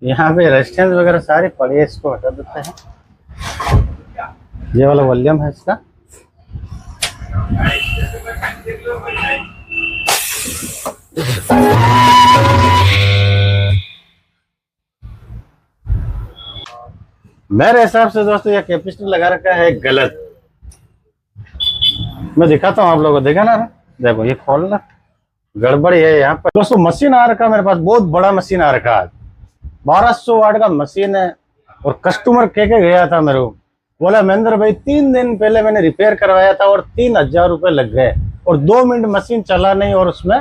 यहाँ पे रेजिस्टेंस वगैरह सारी पड़ी है, इसको हटा देते हैं। ये वाला वॉल्यूम है इसका। मेरे हिसाब से दोस्तों ये कैपेसिटर लगा रखा है गलत। मैं दिखाता हूँ आप लोगों को, देखा ना, देखो ये खोलना गड़बड़ी है यहाँ पर दोस्तों। मशीन आ रखा मेरे पास, बहुत बड़ा मशीन आ रखा है, 1200 वाट का मशीन है। और कस्टमर कह के गया था मेरे को, बोला महेंद्र भाई 3 दिन पहले मैंने रिपेयर करवाया था और 3000 रुपये लग गए, और 2 मिनट मशीन चला नहीं और उसमें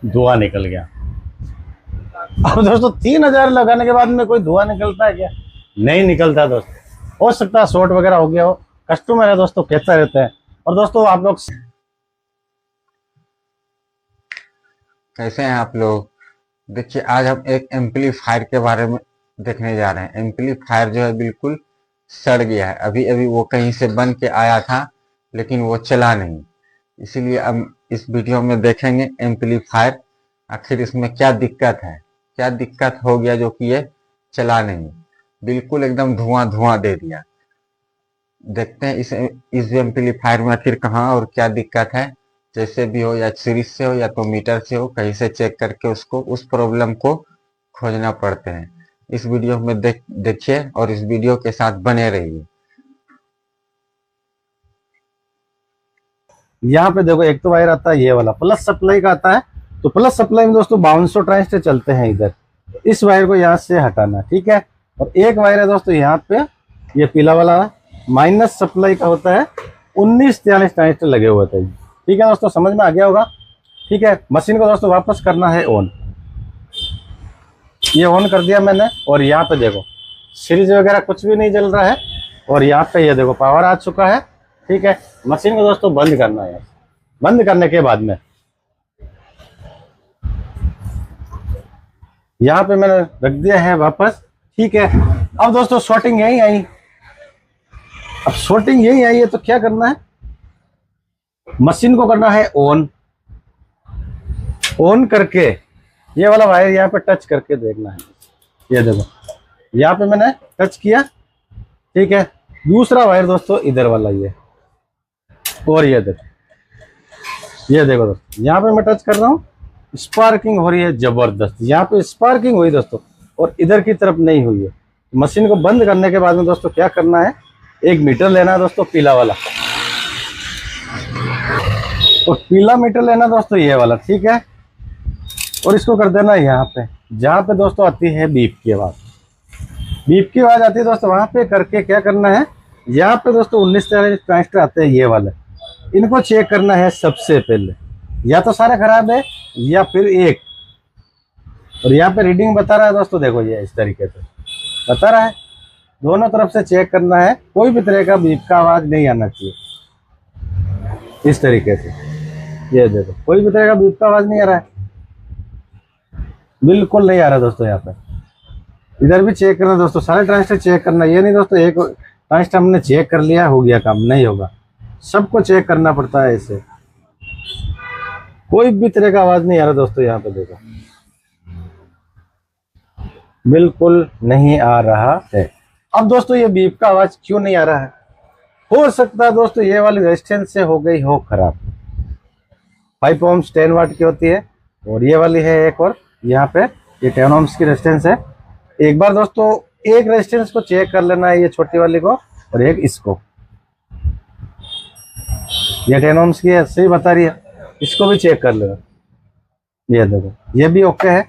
धुआं निकल गया। अब दोस्तों 3000 लगाने के बाद में कोई धुआं निकलता है क्या? नहीं निकलता दोस्तों। हो सकता है शॉर्ट वगैरह हो गया हो, कस्टमर है दोस्तों, कहता रहता है। और दोस्तों आप लोग कैसे हैं आप लोग? देखिए, आज हम एक एम्पलीफायर के बारे में देखने जा रहे हैं। एम्पलीफायर जो है बिल्कुल सड़ गया है। अभी अभी वो कहीं से बन के आया था, लेकिन वो चला नहीं। इसीलिए हम इस वीडियो में देखेंगे एम्पलीफायर आखिर इसमें क्या दिक्कत है, क्या दिक्कत हो गया जो कि ये चला नहीं, बिल्कुल एकदम धुआं धुआं दे दिया। देखते हैं इस एम्पलीफायर में आखिर कहाँ और क्या दिक्कत है। जैसे भी हो, या सीरीज से हो या तो मीटर से हो, कहीं से चेक करके उसको, उस प्रॉब्लम को खोजना पड़ते हैं। इस वीडियो में देखिए और इस वीडियो के साथ बने रहिए। यहाँ पे देखो, एक तो वायर आता है ये वाला प्लस सप्लाई का आता है। तो प्लस सप्लाई में दोस्तों 5200 ट्रांजिस्टर चलते हैं इधर। इस वायर को यहाँ से हटाना, ठीक है। और एक वायर है दोस्तों यहाँ पे, ये पीला वाला माइनस सप्लाई का होता है, 1943 ट्रांजिस्टर लगे हुए थे। ठीक है दोस्तों, समझ में आ गया होगा। ठीक है, मशीन को दोस्तों वापस करना है ऑन। ये ऑन कर दिया मैंने, और यहाँ पे देखो सीरीज वगैरह कुछ भी नहीं जल रहा है। और यहाँ पे ये देखो पावर आ चुका है। ठीक है, मशीन को दोस्तों बंद करना है। बंद करने के बाद में यहाँ पे मैंने रख दिया है वापस। ठीक है, अब दोस्तों शॉर्टिंग यही आई। अब शॉर्टिंग यही आई है तो क्या करना है, मशीन को करना है ऑन। ऑन करके ये वाला वायर यहाँ पे टच करके देखना है। ये देखो यहाँ पे मैंने टच किया। ठीक है, दूसरा वायर दोस्तों इधर वाला ये, और ये देखो दोस्तों, यहाँ पे मैं टच कर रहा हूँ, स्पार्किंग हो रही है जबरदस्त। यहाँ पे स्पार्किंग हुई दोस्तों, और इधर की तरफ नहीं हुई है। मशीन को बंद करने के बाद में दोस्तों क्या करना है, एक मीटर लेना है दोस्तों पीला वाला, और पीला मीटर लेना दोस्तों ये वाला। ठीक है, और इसको कर देना यहाँ पे, जहाँ पे दोस्तों आती है बीप की आवाज। बीप की आवाज आती है दोस्तों, वहां पे करके क्या करना है, यहाँ पे दोस्तों 1943 ट्रांजिस्टर आते हैं ये वाले, इनको चेक करना है सबसे पहले। या तो सारे खराब है या फिर एक। और यहाँ पे रीडिंग बता रहा है दोस्तों, देखो ये इस तरीके से बता रहा है। दोनों तरफ से चेक करना है, कोई भी तरह का बीप का आवाज नहीं आना चाहिए। इस तरीके से ये देखो, कोई भी तरह का बीप का आवाज नहीं आ रहा है, बिल्कुल नहीं आ रहा दोस्तों। यहाँ पे इधर भी चेक करना दोस्तों, सारे ट्रांजिस्टर चेक करना। ये नहीं दोस्तों एक ट्रांजिस्टर हमने चेक कर लिया हो गया काम, नहीं होगा, सबको चेक करना पड़ता है इसे। कोई भी तरह का आवाज नहीं आ रहा दोस्तों, यहाँ पे देखो बिल्कुल नहीं आ रहा है। अब दोस्तों ये बीप का आवाज क्यों नहीं आ रहा है, हो सकता है दोस्तों ये वाली रेजिस्टेंस से हो गई हो खराब। 5 ohms 10 वाट की होती है, और ये वाली है एक, और यहाँ पे ये 10 ohms की रेजिस्टेंस है। एक बार दोस्तों एक रेजिस्टेंस को चेक कर लेना है, ये छोटी वाली को, और एक इसको। ये 10 ohms की है, सही बता रही है, इसको भी चेक कर लेना। ये देखो ये भी ओके है।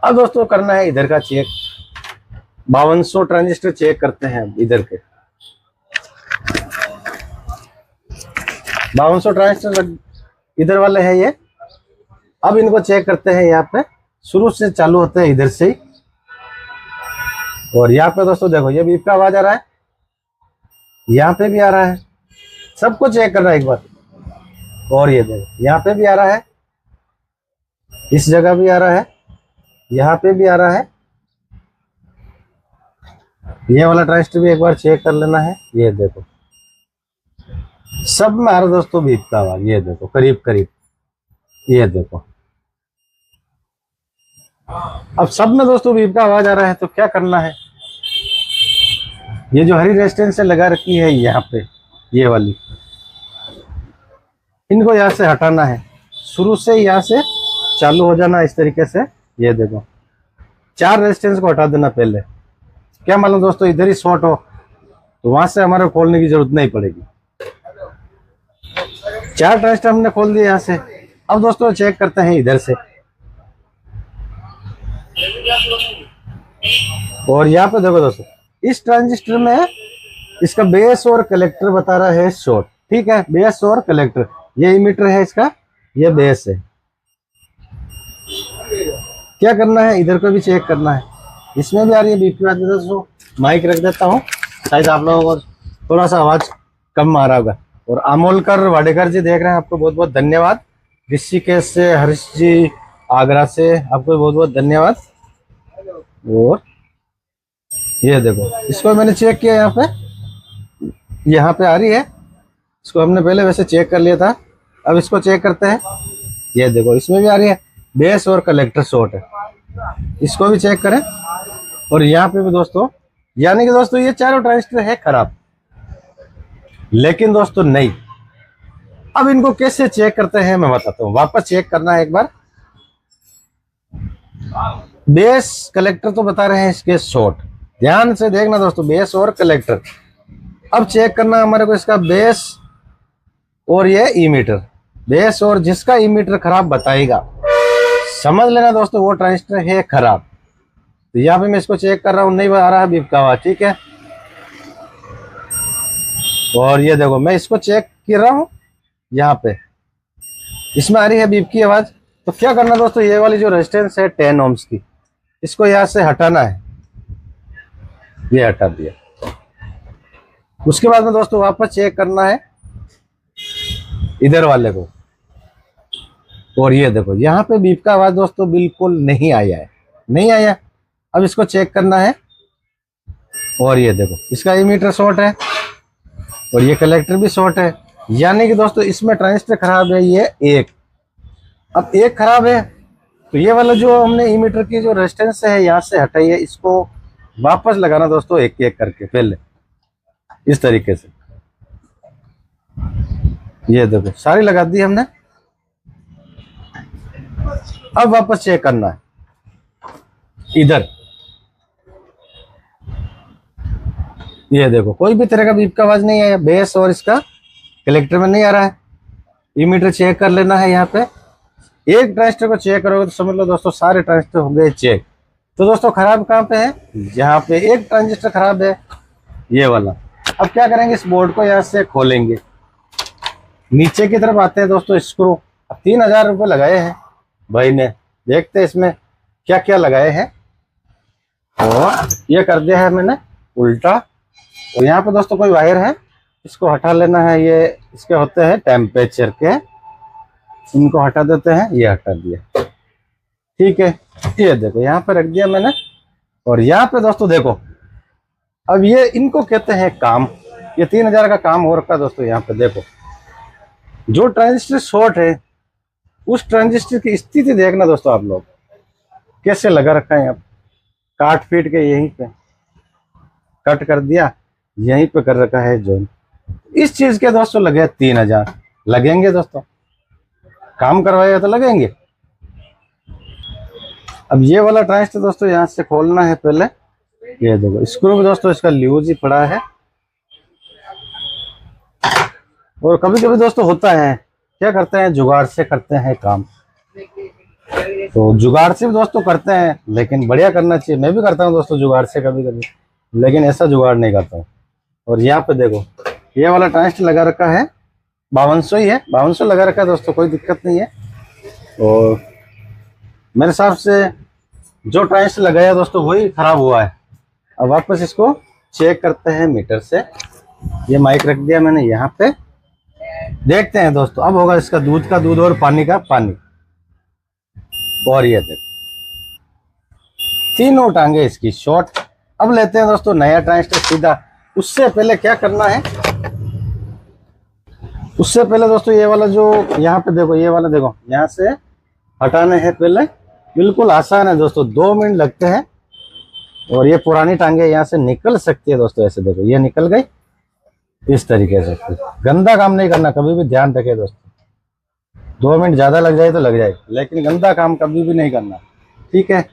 अब दोस्तों करना है इधर का चेक, 5200 ट्रांजिस्टर चेक करते हैं इधर के। 5200 ट्रांजिस्टर इधर वाले हैं ये। अब इनको चेक करते हैं, यहाँ पे शुरू से चालू होते हैं इधर से ही। और यहाँ पे दोस्तों देखो ये बीप का आवाज आ रहा है, यहाँ पे भी आ रहा है, सबको चेक करना है एक बार। और ये देखो यहाँ पे भी आ रहा है, इस जगह भी आ रहा है, यहाँ पे भी आ रहा है। ये वाला ट्रांजिस्टर भी एक बार चेक कर लेना है। ये देखो सब में आ रहा दोस्तों बीप का आवाज। ये देखो करीब करीब, ये देखो अब सब में दोस्तों बीप का आवाज आ रहा है, तो क्या करना है, ये जो हरी रेजिस्टेंस लगा रखी है यहाँ पे, ये वाली, इनको यहाँ से हटाना है, शुरू से यहाँ से चालू हो जाना इस तरीके से। ये देखो 4 रेजिस्टेंस को हटा देना पहले। क्या मालूम दोस्तों इधर ही शॉर्ट हो तो वहां से हमारे खोलने की जरूरत नहीं पड़ेगी। 4 ट्रांजिस्टर हमने खोल दिए यहाँ से। अब दोस्तों चेक करते हैं इधर से, और यहाँ पे देखो दोस्तों इस ट्रांजिस्टर में इसका बेस और कलेक्टर बता रहा है शॉर्ट। ठीक है, बेस और कलेक्टर, ये इमीटर है इसका, ये बेस है। क्या करना है, इधर को भी चेक करना है, इसमें भी आ रही है बीप की बात। दोस्तों माइक रख देता हूँ, शायद आप लोगों को थोड़ा सा आवाज कम आ रहा होगा। और अमोलकर वाडेकर जी देख रहे हैं, आपको बहुत बहुत धन्यवाद। ऋषिकेश से हर्ष जी, आगरा से, आपको बहुत बहुत धन्यवाद। और ये देखो इसको मैंने चेक किया, यहाँ पे आ रही है, इसको हमने पहले वैसे चेक कर लिया था। अब इसको चेक करते हैं, ये देखो इसमें भी आ रही है, बेस और कलेक्टर शॉर्ट है, इसको भी चेक करें। और यहाँ पे भी दोस्तों, यानी कि दोस्तों ये चारों ट्रांजिस्टर है खराब, लेकिन दोस्तों नहीं। अब इनको कैसे चेक करते हैं मैं बताता हूँ। वापस चेक करना है एक बार। बेस कलेक्टर तो बता रहे हैं इसके शॉर्ट, ध्यान से देखना दोस्तों, बेस और कलेक्टर। अब चेक करना हमारे को इसका बेस और ये इमीटर, बेस और जिसका इमीटर खराब बताएगा, समझ लेना दोस्तों वो ट्रांजिस्टर है खराब। तो यहाँ पे मैं इसको चेक कर रहा हूँ, नहीं आ रहा है बीप का आवाज। ठीक है, और ये देखो मैं इसको चेक कर रहा हूँ, यहाँ पे इसमें आ रही है बीप की आवाज। तो क्या करना दोस्तों, ये वाली जो रेजिस्टेंस है 10 ohms की, इसको यहाँ से हटाना है, ये हटा दिया। उसके बाद में दोस्तों वापस चेक करना है इधर वाले को, और ये देखो यहाँ पे बीप का आवाज दोस्तों बिल्कुल नहीं आया है, नहीं आया। अब इसको चेक करना है, और ये देखो इसका इमीटर शॉर्ट है और ये कलेक्टर भी शॉर्ट है, यानी कि दोस्तों इसमें ट्रांजिस्टर खराब है ये एक। अब एक खराब है तो ये वाला जो हमने इमीटर की जो रेजिस्टेंस है यहाँ से हटाई है, इसको वापस लगाना दोस्तों एक एक करके, पहले इस तरीके से। ये देखो सारी लगा दी हमने। अब वापस चेक करना है इधर, ये देखो कोई भी तरह का बीप का आवाज नहीं आया, बेस और इसका कलेक्टर में नहीं आ रहा है। इमीटर चेक कर लेना है, यहाँ पे एक ट्रांजिस्टर को चेक करोगे तो समझ लो दोस्तों सारे ट्रांजिस्टर होंगे चेक। तो दोस्तों खराब कहाँ पे है, यहाँ पे एक ट्रांजिस्टर खराब है, ये वाला। अब क्या करेंगे, इस बोर्ड को यहाँ से खोलेंगे, नीचे की तरफ आते हैं दोस्तों स्क्रू। 3000 रुपये लगाए हैं भाई ने, देखते हैं इसमें क्या क्या लगाए हैं। और ये कर दिया है मैंने उल्टा। और यहाँ पे दोस्तों कोई वायर है, इसको हटा लेना है, ये इसके होते हैं टेम्परेचर के, इनको हटा देते हैं, ये हटा दिया। ठीक है, ये देखो यहाँ पे रख दिया मैंने। और यहाँ पे दोस्तों देखो, अब ये इनको कहते हैं काम, ये 3000 का काम हो रखा है दोस्तों। यहाँ पे देखो जो ट्रांजिस्टर शॉर्ट है उस ट्रांजिस्टर की स्थिति देखना दोस्तों, आप लोग कैसे लगा रखा है। आप काट पीट के यहीं पे कट कर दिया, यहीं पे कर रखा है जॉइंट। इस चीज के दोस्तों लगे 3000, लगेंगे दोस्तों, काम करवाएगा तो लगेंगे। अब ये वाला ट्रांजिस्टर दोस्तों यहाँ से खोलना है पहले। ये देखो स्क्रू भी दोस्तों इसका लूज ही पड़ा है। और कभी कभी दोस्तों होता है, क्या करते हैं, जुगाड़ से करते हैं काम। तो जुगाड़ से भी दोस्तों करते हैं, लेकिन बढ़िया करना चाहिए। मैं भी करता हूँ दोस्तों जुगाड़ से कभी कभी, लेकिन ऐसा जुगाड़ नहीं करता हूँ। और यहाँ पे देखो ये वाला ट्रांजिस्टर लगा रखा है, 5200 ही है, 5200 लगा रखा है दोस्तों, कोई दिक्कत नहीं है। और मेरे हिसाब से जो ट्रांजिस्टर लगाया दोस्तों वही खराब हुआ है। अब वापस इसको चेक करते हैं मीटर से। ये माइक रख दिया मैंने यहाँ पे, देखते हैं दोस्तों। अब होगा इसका दूध का दूध और पानी का पानी। और ये देखो तीनों टांगे इसकी शॉर्ट। अब लेते हैं दोस्तों नया ट्रांजिस्टर सीधा। उससे पहले क्या करना है, उससे पहले दोस्तों ये वाला जो यहाँ पे देखो, ये वाला देखो यहाँ से हटाने हैं पहले बिल्कुल आसान है दोस्तों, 2 मिनट लगते हैं। और ये पुरानी टांगे यहाँ से निकल सकती है दोस्तों, ऐसे देखो ये निकल गई इस तरीके से। गंदा काम नहीं करना, कभी भी ध्यान रखे दोस्तों। 2 मिनट ज्यादा लग जाए तो लग जाए, लेकिन गंदा काम कभी भी नहीं करना, ठीक है।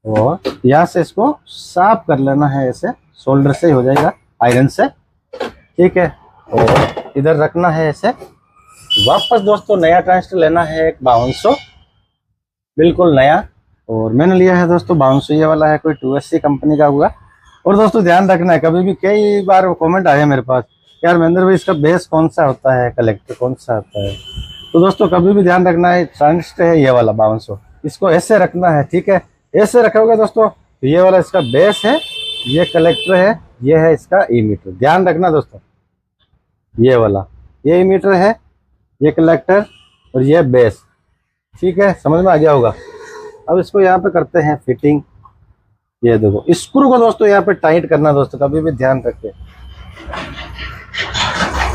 और यहाँ से इसको साफ कर लेना है, ऐसे शोल्डर से ही हो जाएगा, आयरन से, ठीक है। और इधर रखना है ऐसे। वापस दोस्तों नया ट्रांजिस्टर लेना है एक 5200, बिल्कुल नया। और मैंने लिया है दोस्तों 5200, ये वाला है, कोई 2SC कंपनी का हुआ। और दोस्तों ध्यान रखना है, कभी भी कई बार कमेंट आया मेरे पास, यार महेंद्र भाई इसका बेस कौन सा होता है, कलेक्टर कौन सा होता है। तो दोस्तों कभी भी ध्यान रखना है, ट्रांजिस्टर है ये वाला 5200, इसको ऐसे रखना है, ठीक है। ऐसे रखोगे दोस्तों तो ये वाला इसका बेस है, ये कलेक्टर है, ये है इसका इमीटर। ध्यान रखना दोस्तों, ये वाला ये इमीटर है, ये कलेक्टर और ये बेस, ठीक है। समझ में आ गया होगा। अब इसको यहाँ पे करते हैं फिटिंग। ये देखो स्क्रू को दोस्तों यहाँ पे टाइट करना दोस्तों, कभी भी ध्यान रखें।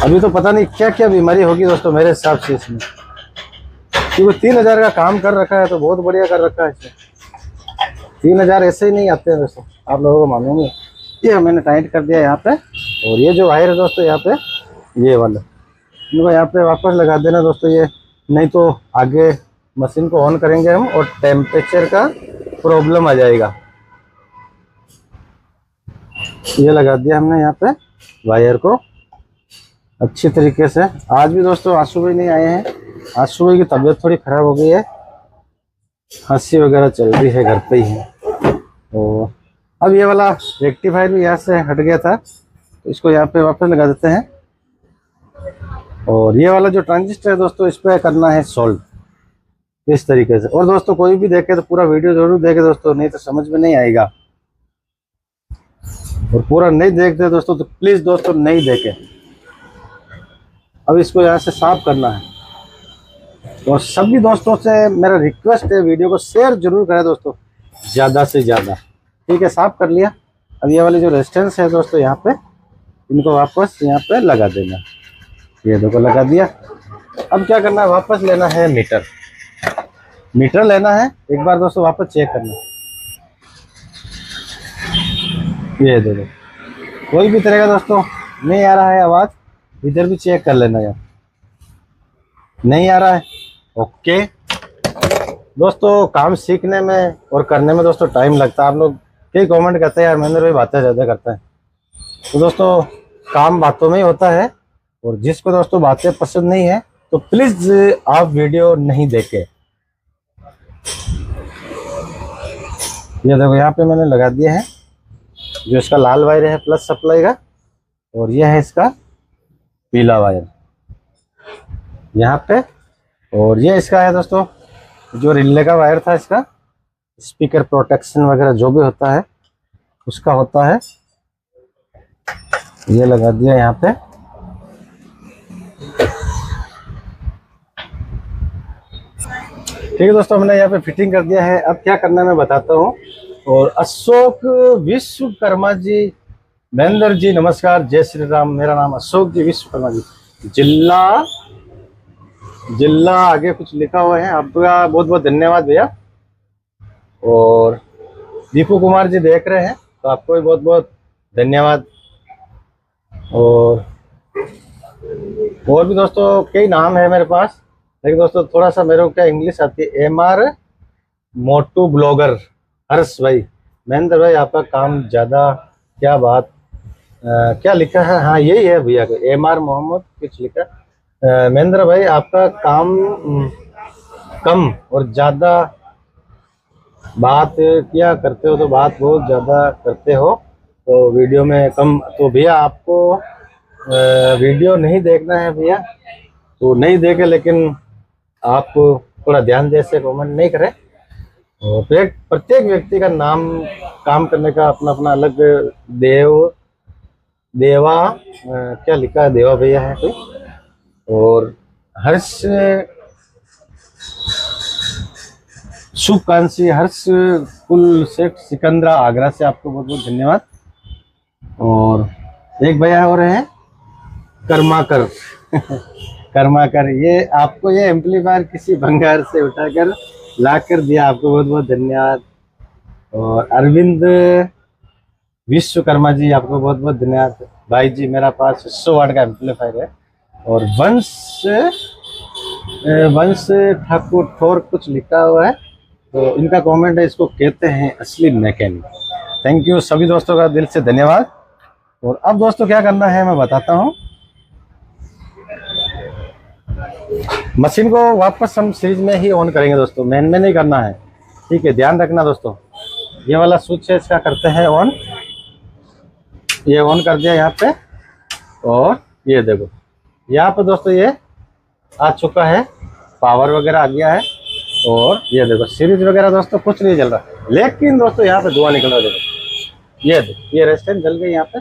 अभी तो पता नहीं क्या क्या बीमारी होगी दोस्तों मेरे हिसाब से इसमें, क्योंकि 3000 का काम कर रखा है तो बहुत बढ़िया कर रखा है इसमें। 3000 ऐसे ही नहीं आते हैं दोस्तों, आप लोगों को मालूम है। ये मैंने टाइट कर दिया यहाँ पे। और ये जो वायर है दोस्तों यहाँ पे, ये वाला इनको यहाँ पे वापस लगा देना दोस्तों, ये नहीं तो आगे मशीन को ऑन करेंगे हम और टेम्परेचर का प्रॉब्लम आ जाएगा। ये लगा दिया हमने यहाँ पे वायर को अच्छी तरीके से। आज भी दोस्तों आज सुबह नहीं आए हैं, आज सुबह की तबीयत थोड़ी खराब हो गई है, खांसी वगैरह चल रही है, घर पे ही है। तो अब ये वाला रेक्टिफायर भी यहाँ से हट गया था, तो इसको यहाँ पे वापस लगा देते हैं। और ये वाला जो ट्रांजिस्टर है दोस्तों, इस पर करना है सोल्ड इस तरीके से। और दोस्तों कोई भी देखे तो पूरा वीडियो जरूर देखे दोस्तों, नहीं तो समझ में नहीं आएगा। और पूरा नहीं देखते दोस्तों तो प्लीज दोस्तों नहीं देखें। अब इसको यहाँ से साफ करना है। और सभी दोस्तों से मेरा रिक्वेस्ट है, वीडियो को शेयर जरूर करें दोस्तों, ज़्यादा से ज़्यादा, ठीक है। साफ कर लिया। अब ये वाले जो रेजिस्टेंस है दोस्तों यहाँ पे, इनको वापस यहाँ पे लगा देना। ये देखो लगा दिया। अब क्या करना है, वापस लेना है मीटर, मीटर लेना है एक बार दोस्तों, वापस चेक करना। ये देखो कोई भी तरह का दोस्तों नहीं आ रहा है आवाज़, इधर भी चेक कर लेना यार, नहीं आ रहा है। ओके दोस्तों, काम सीखने में और करने में दोस्तों टाइम लगता है। आप लोग कई कमेंट करते हैं यार महेंद्र भाई बातें ज़्यादा करता है, तो दोस्तों काम बातों में ही होता है। और जिसको दोस्तों बातें पसंद नहीं है तो प्लीज़ आप वीडियो नहीं देखें। ये देखो यहाँ पे मैंने लगा दिया है, जो इसका लाल वायर है प्लस सप्लाई का, और यह है इसका पीला वायर यहाँ पे। और ये इसका है दोस्तों जो रिले का वायर था, इसका स्पीकर प्रोटेक्शन वगैरह जो भी होता है उसका होता है। ये लगा दिया यहाँ पे। ठीक है दोस्तों, हमने यहाँ पे फिटिंग कर दिया है। अब क्या करना है मैं बताता हूँ। और अशोक विश्वकर्मा जी, महेंद्र जी नमस्कार, जय श्री राम। मेरा नाम अशोक जी विश्वकर्मा जी, जिला आगे कुछ लिखा हुआ है। आपका बहुत बहुत धन्यवाद भैया। और दीपू कुमार जी देख रहे हैं तो आपको भी बहुत बहुत धन्यवाद। और भी दोस्तों कई नाम है मेरे पास, लेकिन दोस्तों थोड़ा सा मेरे को क्या इंग्लिश आती है। MR मोटू ब्लॉगर हर्ष भाई, महेंद्र भाई आपका काम ज़्यादा, क्या बात, क्या लिखा है, हाँ यही है भैया को, MR मोहम्मद कुछ लिखा। महेंद्र भाई आपका काम कम और ज़्यादा बात किया करते हो, तो बात बहुत ज़्यादा करते हो तो वीडियो में कम। तो भैया आपको वीडियो नहीं देखना है भैया तो नहीं देखे, लेकिन आप थोड़ा ध्यान दे से कमेंट नहीं करें। और प्रत्येक व्यक्ति का नाम, काम करने का अपना अपना अलग, देवा क्या लिखा है, देवा भैया है कोई। और हर्ष शुभकांक्षी, हर्ष कुल शेख सिकंदरा आगरा से, आपको बहुत बहुत धन्यवाद। और एक भैया हो रहे हैं कर्माकर कर्माकर, ये आपको ये एम्पलीफायर किसी भंगार से उठाकर ला कर दिया, आपको बहुत बहुत धन्यवाद। और अरविंद विश्वकर्मा जी, आपको बहुत बहुत धन्यवाद। भाई जी मेरा पास 100 वाट का एम्पलीफायर है। और वंश ठाकुर ठोर कुछ लिखा हुआ है, तो इनका कमेंट है, इसको कहते हैं असली मैकेनिक। थैंक यू सभी दोस्तों का दिल से धन्यवाद। और अब दोस्तों क्या करना है मैं बताता हूँ। मशीन को वापस हम सीरीज में ही ऑन करेंगे दोस्तों, मैन में नहीं करना है, ठीक है, ध्यान रखना दोस्तों। ये वाला स्विच है, इसका करते हैं ऑन। ये ऑन कर दिया यहाँ पे। और ये देखो यहाँ पे दोस्तों ये आ चुका है, पावर वगैरह आ गया है। और ये देखो सीरीज वगैरह दोस्तों कुछ नहीं जल रहा, लेकिन दोस्तों यहाँ पे धुआं निकल रहा है। देखो ये देखो, ये रेजिस्टेंस जल गई यहाँ पे।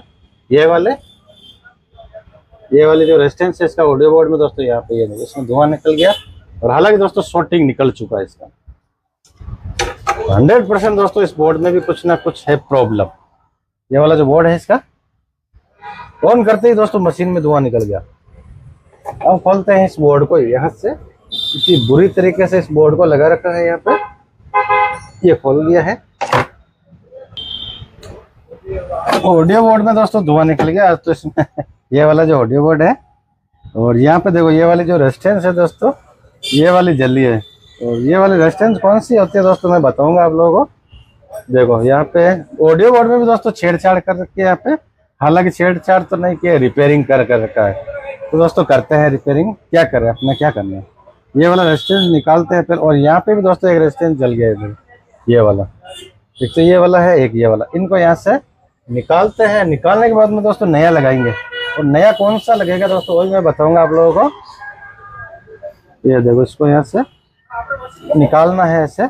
ये वाले जो रेजिस्टेंस है इसका ऑडियो बोर्ड में दोस्तों, यहाँ पे ये देखो इसमें धुआं निकल गया। और हालांकि दोस्तों शॉर्टिंग निकल चुका है इसका। 100% दोस्तों इस बोर्ड में भी कुछ ना कुछ है प्रॉब्लम। ये वाला जो बोर्ड है इसका ऑन करते ही दोस्तों मशीन में धुआं निकल गया। अब खोलते हैं इस बोर्ड को यहाँ से। इतनी बुरी तरीके से इस बोर्ड को लगा रखा है यहाँ पे। ये खोल दिया है, ऑडियो बोर्ड में दोस्तों धुआं निकल गया तो इसमें ये वाला जो ऑडियो बोर्ड है। और यहाँ पे देखो ये वाली जो रेजिस्टेंस है दोस्तों, ये वाली जली है। और ये वाली रेजिस्टेंस कौन सी होती है दोस्तों मैं बताऊंगा आप लोगों को। देखो यहाँ पे ऑडियो बोर्ड में भी दोस्तों छेड़छाड़ कर रखी है यहाँ पे। हालांकि छेड़छाड़ तो नहीं किया, रिपेयरिंग कर रखा है। तो दोस्तों करते हैं रिपेयरिंग, क्या करें अपना, क्या करना है। ये वाला रेजिस्टेंस निकालते हैं फिर। और यहाँ पे भी दोस्तों एक रेजिस्टेंस जल गया है, ये वाला। एक तो ये वाला है, एक ये वाला। इनको यहाँ से निकालते हैं। निकालने के बाद में दोस्तों नया लगाएंगे। और नया कौन सा लगेगा दोस्तों वही मैं बताऊंगा आप लोगों को। ये देखो इसको यहाँ से निकालना है ऐसे।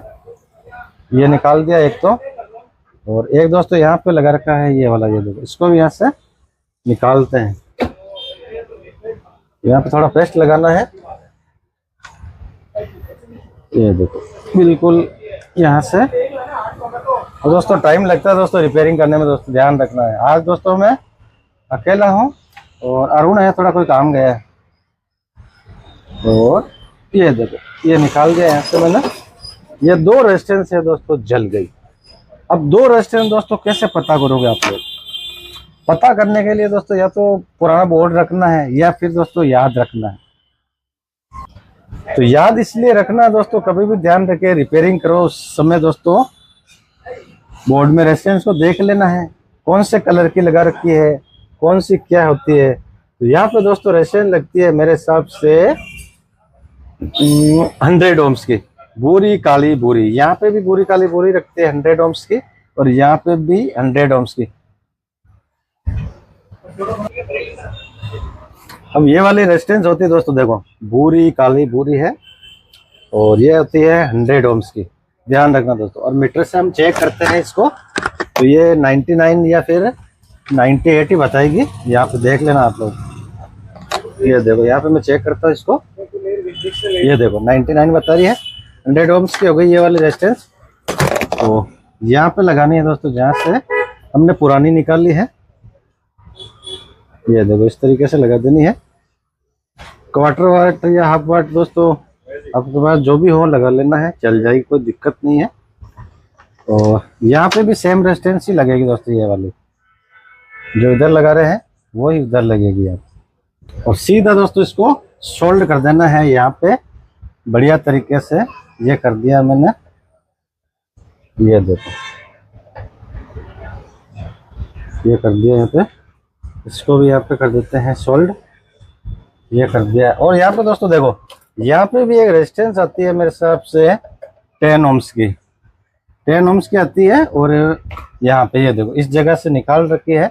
ये निकाल दिया एक तो। और एक दोस्तों यहाँ पे लगा रखा है ये वाला, ये देखो इसको भी यहाँ से निकालते हैं। यहाँ पे थोड़ा पेस्ट लगाना है, ये देखो बिल्कुल यहाँ से। और दोस्तों टाइम लगता है दोस्तों रिपेयरिंग करने में, दोस्तों ध्यान रखना है। आज दोस्तों मैं अकेला हूँ और अरुण है, थोड़ा कोई काम गया है। और ये देखो ये निकाल दिया यहाँ से मैंने। ये 2 रेजिस्टेंस है दोस्तों जल गई। अब 2 रेजिस्टेंस दोस्तों कैसे पता करोगे आप लोग। पता करने के लिए दोस्तों या तो पुराना बोर्ड रखना है या फिर दोस्तों याद रखना है। तो याद इसलिए रखना है दोस्तों, कभी भी ध्यान रखे रिपेयरिंग करो उस समय दोस्तों बोर्ड में रेजिस्टेंस को देख लेना है, कौन से कलर की लगा रखी है, कौन सी क्या होती है। तो यहाँ पे दोस्तों रेजिस्टेंस लगती है मेरे हिसाब से 100 ओम्स की, बुरी काली बुरी। यहाँ पे भी बुरी काली बुरी रखते हैं 100 ओम्स की, और यहाँ पे भी 100 ओम्स की। अब ये वाली रेजिस्टेंस होती है दोस्तों, देखो बुरी काली बुरी है, और ये होती है 100 ओम्स की। ध्यान रखना दोस्तों। और मीटर से हम चेक करते हैं इसको, तो ये 99 या फिर 98 ही बताएगी। यहाँ पे देख लेना आप लोग। ये देखो यहाँ पे मैं चेक करता हूँ इसको, ये देखो 99 बता रही है। 100 ओम्स की हो गई ये वाली रेजिस्टेंस। तो यहाँ पे लगानी है दोस्तों, जहाँ से हमने पुरानी निकाल ली है। ये देखो इस तरीके से लगा देनी है। क्वार्टर वाट या हाफ वाट दोस्तों आपके पास जो भी हो लगा लेना है, चल जाएगी, कोई दिक्कत नहीं है। और यहाँ पे भी सेम रेजिस्टेंस ही लगेगी दोस्तों, ये वाली जो इधर लगा रहे हैं वही उधर लगेगी आप। और सीधा दोस्तों इसको सोल्ड कर देना है यहाँ पे बढ़िया तरीके से। ये कर दिया मैंने, ये देखो ये कर दिया यहाँ पे। इसको भी यहाँ पे कर देते हैं सोल्ड, ये कर दिया। और यहाँ पे दोस्तों देखो यहाँ पे भी एक रेजिस्टेंस आती है मेरे हिसाब से 10 ओम्स की, 10 ओम्स की आती है। और यहाँ पे ये देखो इस जगह से निकाल रखी है।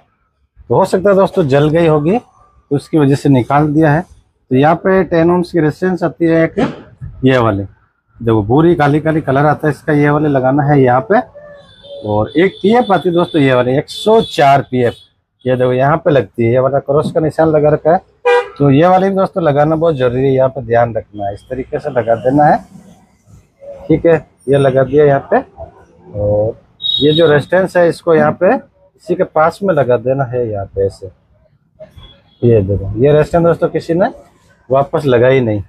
तो हो सकता है दोस्तों जल गई होगी, तो उसकी वजह से निकाल दिया है। तो यहाँ पे 10 ओम्स की रेजिस्टेंस आती है एक, ये वाले देखो बुरी काली काली कलर आता है इसका, ये वाले लगाना है यहाँ पे। और एक पीएफ आती है दोस्तों ये वाले 104 पीएफ, ये देखो यहाँ पे लगती है। ये वाला क्रॉस का निशान लगा रखा है, तो ये वाली भी दोस्तों लगाना बहुत जरूरी है। यहाँ पे ध्यान रखना है, इस तरीके से लगा देना है, ठीक है। ये लगा दिया यहाँ पे। और ये जो रेजिस्टेंस है इसको यहाँ पे इसी के पास में लगा देना है यहाँ पे ऐसे। ये देखो ये रेजिस्टेंस दोस्तों किसी ने वापस लगाई नहीं,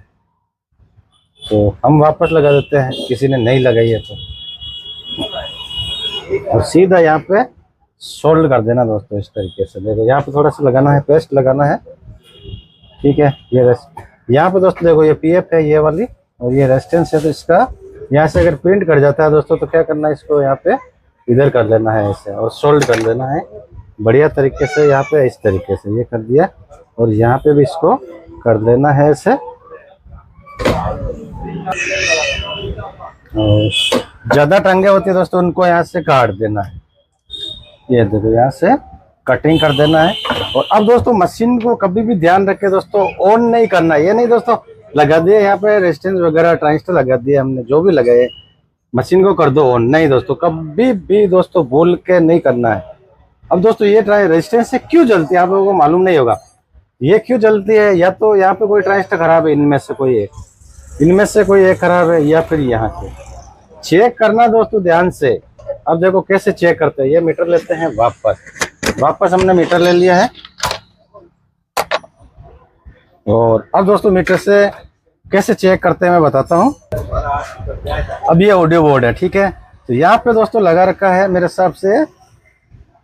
तो हम वापस लगा देते हैं, किसी ने नहीं लगाई है तो। और सीधा यहाँ पे सोल्ड कर देना दोस्तों इस तरीके से। देखो यहाँ पे थोड़ा सा लगाना है, पेस्ट लगाना है, ठीक है। ये यहाँ पे दोस्तों देखो ये पीएफ है ये वाली, और ये रेजिस्टेंस है, तो इसका यहाँ से अगर प्रिंट कर जाता है दोस्तों तो क्या करना है, इसको यहाँ पे इधर कर लेना है ऐसे, और सोल्ड कर लेना है बढ़िया तरीके से। यहाँ पे इस तरीके से ये कर दिया, और यहाँ पे भी इसको कर देना है ऐसे। और ज़्यादा टंगे होती है दोस्तों, उनको यहाँ से काट देना है। ये देखो यहाँ से कटिंग कर देना है। और अब दोस्तों मशीन को कभी भी ध्यान रखे दोस्तों, ऑन नहीं करना है। ये नहीं दोस्तों लगा दिए यहाँ पे रेजिस्टेंस वगैरह ट्रांजिस्टर लगा दिए हमने, जो भी लगाए, मशीन को कर दो ऑन। नहीं दोस्तों, कभी भी दोस्तों भूल के नहीं करना है। अब दोस्तों ये रेजिस्टेंस से क्यों जलती है आप लोगों को मालूम नहीं होगा। ये क्यों जलती है, या तो यहाँ पे कोई ट्रांजिस्टर खराब है, इनमें से कोई एक खराब है, या फिर यहाँ से चेक करना दोस्तों ध्यान से। अब देखो कैसे चेक करते हैं। ये मीटर लेते हैं वापस हमने मीटर ले लिया है। और अब दोस्तों मीटर से कैसे चेक करते हैं मैं बताता हूँ। अब ये ऑडियो बोर्ड है, ठीक है। तो यहाँ पे दोस्तों लगा रखा है मेरे हिसाब से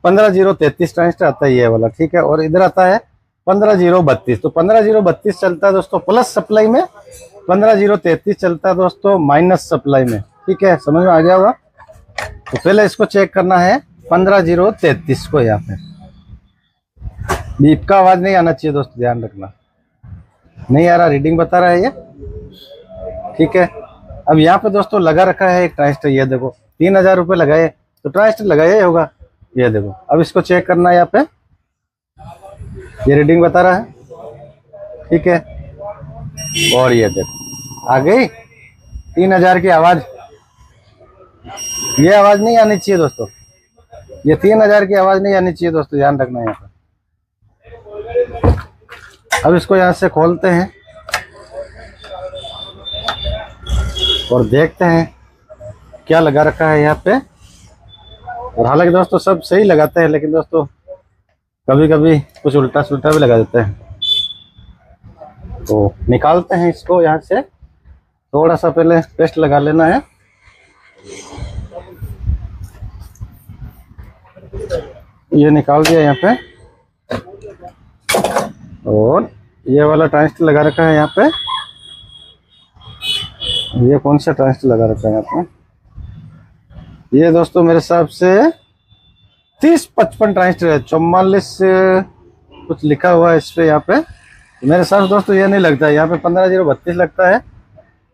15033 ट्रांजिस्टर आता है ये वाला, ठीक है। और इधर आता है 15032। तो 15032 चलता है दोस्तों प्लस सप्लाई में, 15033 चलता है दोस्तों माइनस सप्लाई में, ठीक है। समझ में आ गया होगा। तो पहले इसको चेक करना है 15033 को। यहाँ पे बीप का आवाज नहीं आना चाहिए दोस्तों, ध्यान रखना। नहीं आ रहा, रीडिंग बता रहा है ये, ठीक है। अब यहाँ पे दोस्तों लगा रखा है एक ट्रांजिस्टर, ये देखो 3000 रुपये लगाए तो ट्रांजिस्टर लगाया ही होगा। ये देखो अब इसको चेक करना है, यहाँ पे ये रीडिंग बता रहा है, ठीक है। और ये देखो आ गई 3000 की आवाज। ये आवाज नहीं आनी चाहिए दोस्तों, ये 3000 की आवाज नहीं आनी चाहिए दोस्तों, ध्यान रखना है यहाँ पे। अब इसको यहाँ से खोलते हैं और देखते हैं क्या लगा रखा है यहाँ पे। और हालांकि दोस्तों सब सही लगाते हैं, लेकिन दोस्तों कभी कभी कुछ उल्टा सुल्टा भी लगा देते हैं। तो निकालते हैं इसको यहाँ से। थोड़ा सा पहले पेस्ट लगा लेना है। ये निकाल दिया यहाँ पे। और ये वाला ट्रांजिस्टर लगा रखा है यहाँ पे। ये कौन सा ट्रांजिस्टर लगा रखा है यहाँ पे, ये दोस्तों मेरे हिसाब से 3055 ट्रांजिस्टर है। 44 कुछ लिखा हुआ है इस पे यहाँ पे। मेरे हिसाब से दोस्तों ये नहीं लगता है, यहाँ पे 15032 लगता है।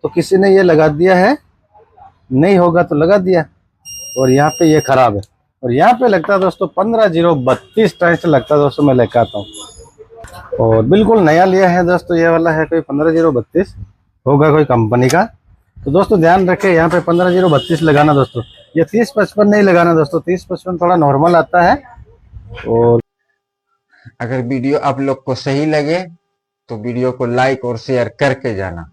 तो किसी ने ये लगा दिया है, नहीं होगा तो लगा दिया। और यहाँ पे ये खराब है। और यहाँ पे लगता है दोस्तों 15032 ट्रांजिस्टर लगता है दोस्तों, मैं लेकर आता हूँ। और बिल्कुल नया लिया है दोस्तों, ये वाला है कोई 15032 होगा कोई कंपनी का। तो दोस्तों ध्यान रखें यहाँ पे 15032 लगाना दोस्तों, ये 3055 नहीं लगाना दोस्तों। 3055 थोड़ा नॉर्मल आता है। और अगर वीडियो आप लोग को सही लगे तो वीडियो को लाइक और शेयर करके जाना।